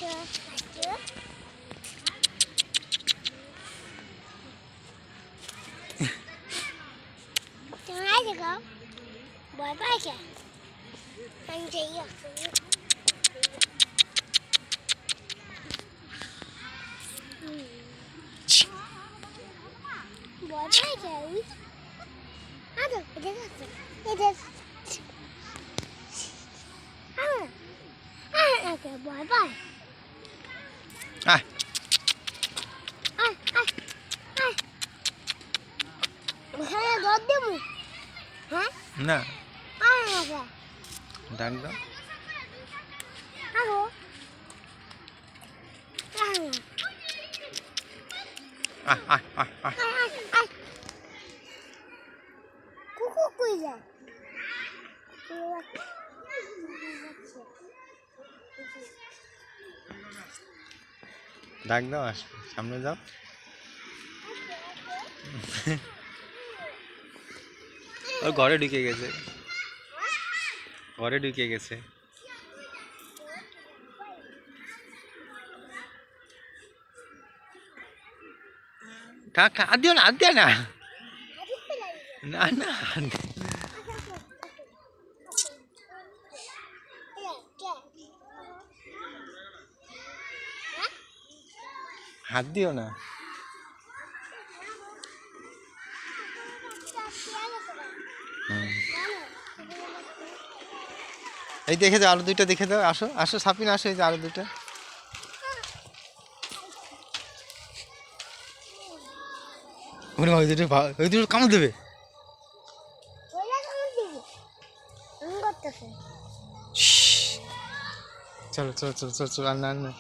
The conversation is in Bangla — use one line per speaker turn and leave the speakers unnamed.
ভয় পাই কে আমি যাই ভয় পাই কে আদো এটা আছে এটা ওকে ভয় পাই
আয়
আয় আয় আয় ওখানে দৌড় দেবো হ্যাঁ
না
আয় ওকে
ডাক দাও
আরো
আয় আয় আয় আয়
কুকুর কই যায়
ডাক দাও সামনে যাও ও ঘরে ঢুকে গেছে ঘরে ঢুকে গেছে কাকা আদিও না আদিও না না না হাত দিও না এই দেখে দাও আরো দুইটা দেখে দাও আসো আসো সাপিন আসো এই যে আরো দুইটা ওই দুটো কামড় দেবে চলো চলো চলো চলো চলো আর না